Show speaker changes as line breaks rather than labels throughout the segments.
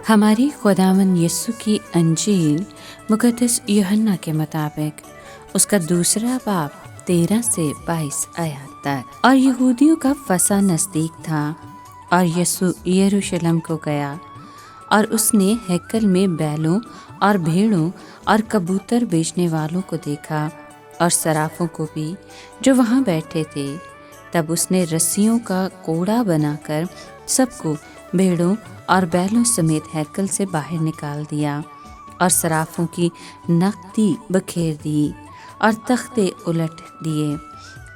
हमारी खुदावंद यीशु की अंजील मुक़द्दस यूहन्ना के मुताबिक उसका दूसरा बाब 13 से 22 आयत तक। और यहूदियों का फसह नज़दीक था और यीशु यरूशलेम को गया और उसने हैकल में बैलों और भेड़ों और कबूतर बेचने वालों को देखा और सराफों को भी जो वहाँ बैठे थे। तब उसने रस्सियों का कोड़ा बनाकर सबको भेड़ों और बैलों समेत हैकल से बाहर निकाल दिया और सराफों की नकदी बखेर दी और तख्ते उलट दिए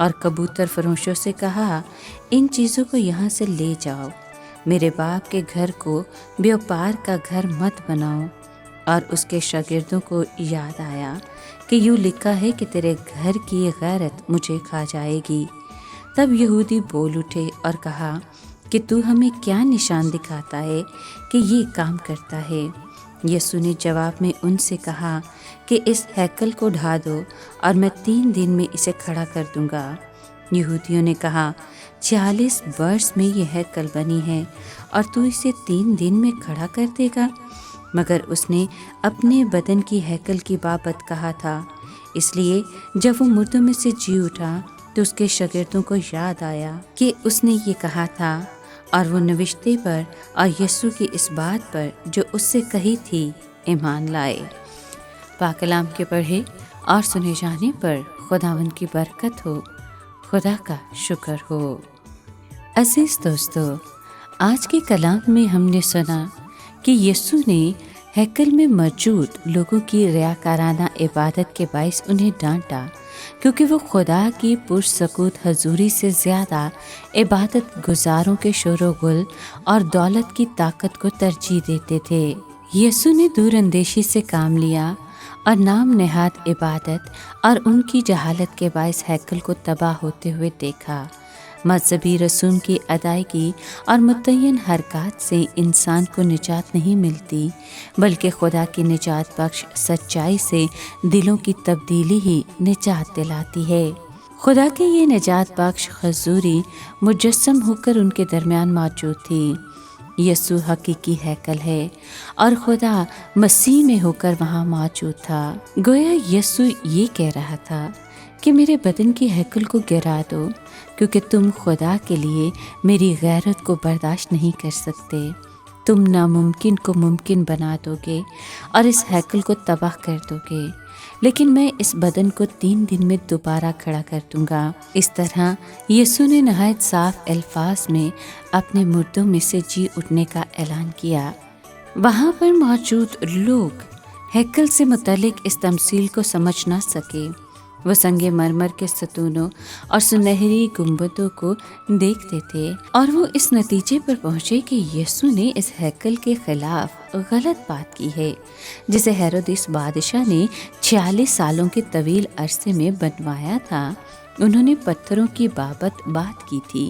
और कबूतर फरोशों से कहा, इन चीज़ों को यहाँ से ले जाओ, मेरे बाप के घर को व्यापार का घर मत बनाओ। और उसके शागिर्दों को याद आया कि यूँ लिखा है कि तेरे घर की गैरत मुझे खा जाएगी। तब यहूदी बोल उठे और कहा कि तू हमें क्या निशान दिखाता है कि ये काम करता है। यीशु ने जवाब में उनसे कहा कि इस हैकल को ढा दो और मैं 3 दिन में इसे खड़ा कर दूंगा। यहूदियों ने कहा, 40 वर्ष में यह हैकल बनी है और तू इसे 3 दिन में खड़ा कर देगा। मगर उसने अपने बदन की हैकल की बाबत कहा था। इसलिए जब वो मुर्दों में से जी उठा तो उसके शागिर्दों को याद आया कि उसने ये कहा था, और वो नविश्ते पर और यीशु की इस बात पर जो उससे कही थी ईमान लाए। पाक कलाम के पढ़े और सुने जाने पर खुदावंद की बरकत हो, खुदा का शुक्र हो। अजीज दोस्तों, आज के कलाम में हमने सुना कि यीशु ने हैकल में मौजूद लोगों की रियाकाराना इबादत के बाइस उन्हें डांटा, क्योंकि वो खुदा की पुरसकूत हजूरी से ज़्यादा इबादत गुजारों के शोर-ओ-गुल और दौलत की ताकत को तरजीह देते थे। यीशु ने दूर अंदेशी से काम लिया और नाम नेहाद इबादत और उनकी जहालत के बाइस हैकल को तबाह होते हुए देखा। मजहबी रसूम की अदायगी और मुतय्यन हरकत से इंसान को निजात नहीं मिलती, बल्कि खुदा की निजात बख्श सच्चाई से दिलों की तब्दीली ही निजात दिलाती है। खुदा की ये निजात बख्श हजूरी मुजस्सम होकर उनके दरमियान मौजूद थी। यीशु हकीकी हैकल है और खुदा मसीह में होकर वहाँ मौजूद था। गोया यीशु ये कह रहा था कि मेरे बदन की हैकल को गिरा दो, क्योंकि तुम खुदा के लिए मेरी गैरत को बर्दाश्त नहीं कर सकते। तुम नामुमकिन को मुमकिन बना दोगे और इस हैकल को तबाह कर दोगे, लेकिन मैं इस बदन को 3 दिन में दोबारा खड़ा कर दूंगा। इस तरह यीशु ने नहायत साफ अल्फाज में अपने मुर्दों में से जी उठने का ऐलान किया। वहाँ पर मौजूद लोग हैकल से मुतल्लिक इस तमसील को समझ ना सके। वो संगे मरमर के सतूनों और सुनहरी गुंबदों को देखते थे और वो इस नतीजे पर पहुँचे कि यीशु ने इस हैकल के खिलाफ गलत बात की है, जिसे हेरोदिस बादशाह ने 46 सालों के तवील अरसे में बनवाया था। उन्होंने पत्थरों की बाबत बात की थी,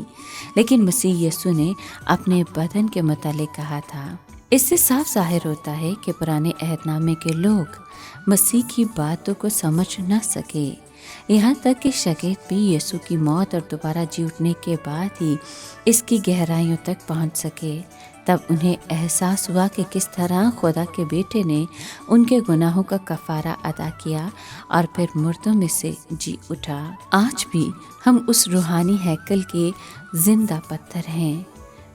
लेकिन मसीह यीशु ने अपने बदन के मुतालिक कहा था। इससे साफ जाहिर होता है कि पुराने अहदनामे के लोग मसीह की बातों को समझ न सके, यहाँ तक कि शागिर्द भी यीशु की मौत और दोबारा जी उठने के बाद ही इसकी गहराइयों तक पहुँच सके। तब उन्हें एहसास हुआ कि किस तरह खुदा के बेटे ने उनके गुनाहों का कफ़ारा अदा किया और फिर मुर्दों में से जी उठा। आज भी हम उस रूहानी हैकल के जिंदा पत्थर हैं।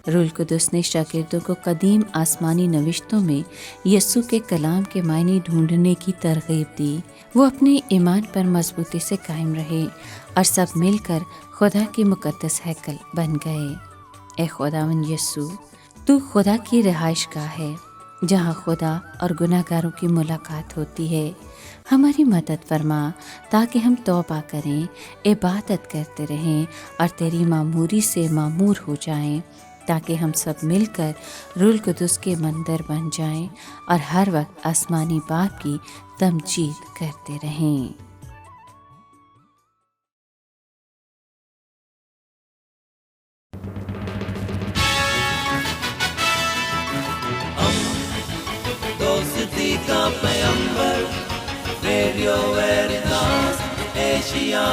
रूल कुदस ने शागिर्दों को कदीम आसमानी नविश्तों में यीशु के कलाम के मायने ढूंढने की तरगीब दी। वो अपने ईमान पर मजबूती से कायम रहे और सब मिलकर खुदा की मुकद्दस हैकल बन गए। ए खुदावंद यीशु, तू खुदा की रिहाइशगाह है, जहाँ खुदा और गुनाहगारों की मुलाकात होती है। हमारी मदद फरमा ताकि हम तौबा करें, इबादत करते रहें और तेरी मामूरी से मामूर हो जाएं, ताकि हम सब मिलकर रूल कुदस के मंदिर बन जाएं और हर वक्त आसमानी बाप की तमजीद करते रहें।
दोस्ती का पैगंबर, रेडियो वेरितास एशिया।